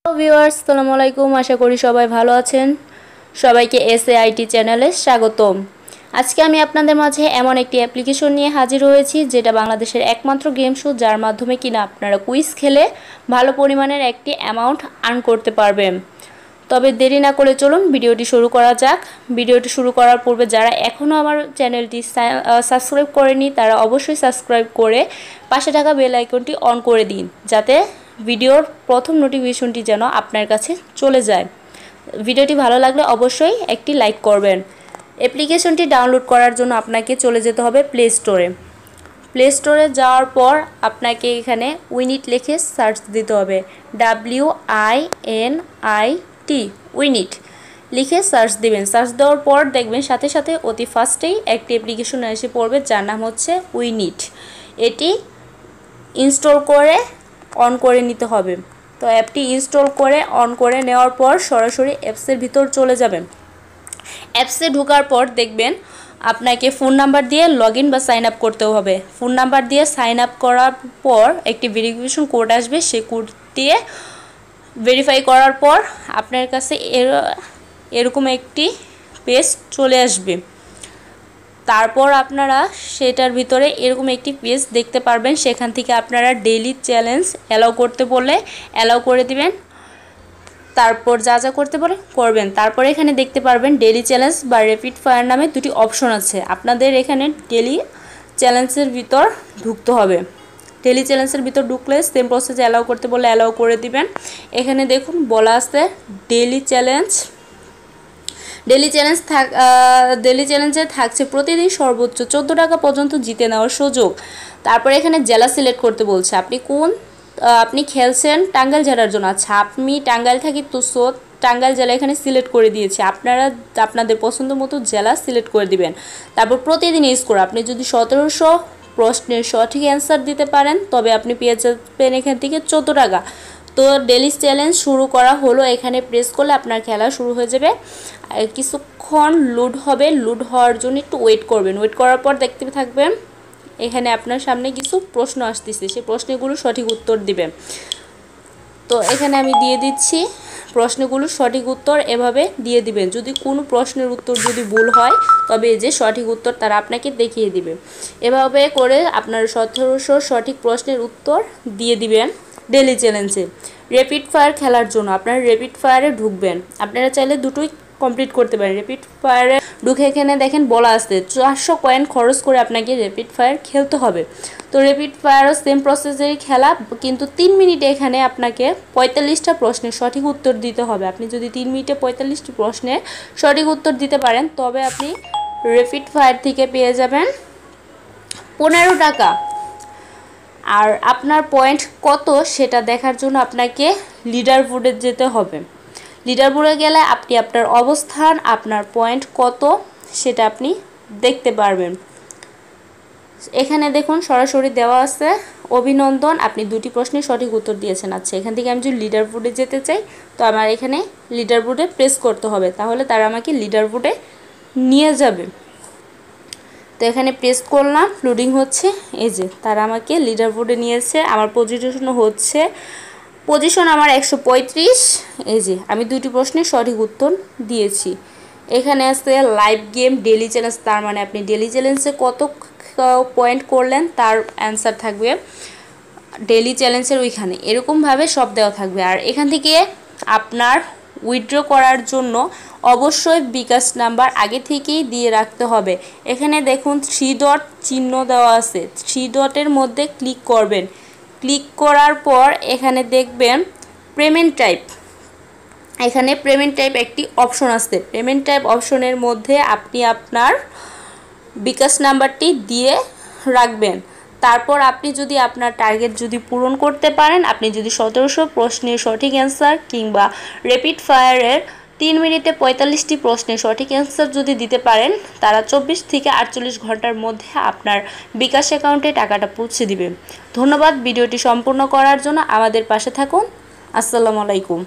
Viewers আসসালামু আলাইকুম। আশা করি সবাই ভালো আছেন। সবাইকে এসএআইটি চ্যানেলে স্বাগতম। আজকে আমি আপনাদের মাঝে এমন একটি অ্যাপ্লিকেশন নিয়ে হাজির হয়েছি যেটা বাংলাদেশের একমাত্র গেম শো, যার মাধ্যমে কিনা আপনারা কুইজ খেলে ভালো পরিমাণের একটি অ্যামাউন্ট আর্ন করতে পারবেন। তবে দেরি না করে চলুন ভিডিওটি শুরু করা যাক। ভিডিওটি শুরু করার পূর্বে যারা এখনও আমার চ্যানেলটি সাবস্ক্রাইব করেনি তারা অবশ্যই সাবস্ক্রাইব করে পাশে থাকা বেল আইকনটি অন করে দিন, যাতে ভিডিওর প্রথম নোটিফিকেশনটি যেন আপনার কাছে চলে যায়। ভিডিওটি ভালো লাগলে অবশ্যই একটি লাইক করবেন। অ্যাপ্লিকেশনটি ডাউনলোড করার জন্য আপনাকে চলে যেতে হবে প্লে স্টোরে। প্লে স্টোরে যাওয়ার পর আপনাকে এখানে উইনিট লিখে সার্চ দিতে হবে, WINIT উইনিট লিখে সার্চ দিবেন। সার্চ দেওয়ার পর দেখবেন সাথে সাথে অতি ফাস্টেই একটি অ্যাপ্লিকেশন এসে পড়বে যার নাম হচ্ছে উইনিট। এটি ইনস্টল করে অন করে নিতে হবে। তো অ্যাপটি ইনস্টল করে অন করে নেওয়ার পর সরাসরি অ্যাপসের ভিতর চলে যাবেন। অ্যাপসে ঢোকার পর দেখবেন আপনাকে ফোন নাম্বার দিয়ে লগ ইন বা সাইন আপ করতে হবে। ফোন নাম্বার দিয়ে সাইন আপ করার পর একটি ভেরিফিকেশন কোড আসবে, সেই কোড দিয়ে ভেরিফাই করার পর আপনার কাছে এরকম একটি পেজ চলে আসবে। তারপর আপনারা সেটার ভিতরে এরকম একটি পেজ দেখতে পারবেন। সেখান থেকে আপনারা ডেইলি চ্যালেঞ্জ অ্যালাউ করতে বললে অ্যালাউ করে দিবেন। তারপর যা যা করতে বলে করবেন। তারপরে এখানে দেখতে পারবেন ডেইলি চ্যালেঞ্জ বা র্যাপিড ফায়ার নামে দুটি অপশন আছে। আপনাদের এখানে ডেইলি চ্যালেঞ্জের ভিতর ঢুকতে হবে। ডেইলি চ্যালেঞ্জের ভিতর ঢুকলে সেম প্রসেসে অ্যালাউ করতে বলে অ্যালাউ করে দিবেন। এখানে দেখুন বলা আছে ডেইলি চ্যালেঞ্জে থাকছে প্রতিদিন সর্বোচ্চ 14 টাকা পর্যন্ত জিতে নেওয়ার সুযোগ। তারপরে এখানে জেলা সিলেক্ট করতে বলছে, আপনি খেলছেন টাঙ্গাইল জেলার জন্য। আচ্ছা, আমি টাঙ্গাইল থাকি, তো টাঙ্গাইল জেলা এখানে সিলেক্ট করে দিয়েছি। আপনারা আপনাদের পছন্দ মতো জেলা সিলেক্ট করে দিবেন। তারপর প্রতিদিন স্কোর, আপনি যদি 1700 প্রশ্নের সঠিক অ্যান্সার দিতে পারেন তবে আপনি পেয়ে যাবেন এখান থেকে 14 টাকা। তো ডেইলি চ্যালেঞ্জ শুরু করা হলো। এখানে প্রেস করলে আপনার খেলা শুরু হয়ে যাবে। কিছুক্ষণ লোড হবে, লোড হওয়ার জন্য একটু ওয়েট করবেন। ওয়েট করার পর দেখতে থাকবেন এখানে আপনার সামনে কিছু প্রশ্ন আসতেছে, সেই প্রশ্নগুলো সঠিক উত্তর দিবেন। তো এখানে আমি দিয়ে দিচ্ছি প্রশ্নগুলো সঠিক উত্তর এভাবে দিয়ে দিবেন। যদি কোনো প্রশ্নের উত্তর যদি ভুল হয় তবে যে সঠিক উত্তর তারা আপনাকে দেখিয়ে দিবে। এভাবে করে আপনার 1700 সঠিক প্রশ্নের উত্তর দিয়ে দিবেন ডেইলি চ্যালেঞ্জে। র্যাপিড ফায়ার খেলার জন্য আপনারা র্যাপিড ফায়ারে ঢুকবেন। আপনারা চাইলে দুটোই কমপ্লিট করতে পারেন। র্যাপিড ফায়ারে ঢুকে এখানে দেখেন বলা আছে 400 কয়েন খরচ করে আপনাকে র্যাপিড ফায়ার খেলতে হবে। তো র্যাপিড ফায়ারও সেম প্রসেসেরই খেলা, কিন্তু 3 মিনিটে এখানে আপনাকে 45টা প্রশ্নের সঠিক উত্তর দিতে হবে। আপনি যদি 3 মিনিটে 45টি প্রশ্নের সঠিক উত্তর দিতে পারেন তবে আপনি র্যাপিড ফায়ার থেকে পেয়ে যাবেন 15 টাকা। আর আপনার পয়েন্ট কত সেটা দেখার জন্য আপনাকে লিডার বোর্ডে যেতে হবে। লিডার বোর্ডে গেলে আপনি আপনার অবস্থান, আপনার পয়েন্ট কত সেটা আপনি দেখতে পারবেন। এখানে দেখুন সরাসরি দেওয়া আছে, অভিনন্দন, আপনি 2টি প্রশ্নের সঠিক উত্তর দিয়েছেন। আচ্ছা, এখান থেকে আমি যদি লিডার বোর্ডে যেতে চাই তো আমার এখানে লিডার বোর্ডে প্রেস করতে হবে, তাহলে তারা আমাকে লিডার বোর্ডে নিয়ে যাবে। তো এখানে প্রেস করলাম, লোডিং হচ্ছে, এই যে তারা আমাকে লিডার বোর্ডে নিয়েছে। আমার পজিশন আমার 135। এই যে আমি 2টি প্রশ্নের সঠিক উত্তর দিয়েছি। এখানে আছে লাইভ গেম ডেইলি চ্যালেঞ্জ, তার মানে আপনি ডেইলি চ্যালেঞ্জে কত পয়েন্ট করলেন তার অ্যান্সার থাকবে ডেইলি চ্যালেঞ্জের ওইখানে, এরকমভাবে সব দেওয়া থাকবে। আর এখান থেকে আপনার উইথড্র করার জন্য অবশ্যই বিকাশ নাম্বার আগে থেকেই দিয়ে রাখতে হবে। এখানে দেখুন 3 ডট চিহ্ন দেওয়া আছে, 3 ডটের মধ্যে ক্লিক করবেন। ক্লিক করার পর এখানে দেখবেন পেমেন্ট টাইপ, এখানে পেমেন্ট টাইপ একটি অপশন আছে। পেমেন্ট টাইপ অপশনের মধ্যে আপনি আপনার বিকাশ নাম্বারটি দিয়ে রাখবেন। তারপর আপনি যদি আপনার টার্গেট যদি পূরণ করতে পারেন, আপনি যদি 1700 প্রশ্নের সঠিক অ্যান্সার কিংবা র্যাপিড ফায়ারের 3 মিনিটে 45টি প্রশ্নের সঠিক অ্যান্সার যদি দিতে পারেন, তারা 24 থেকে 48 ঘন্টার মধ্যে আপনার বিকাশ অ্যাকাউন্টে টাকাটা পৌঁছে দিবে। ধন্যবাদ ভিডিওটি সম্পূর্ণ করার জন্য। আমাদের পাশে থাকুন। আসসালামু আলাইকুম।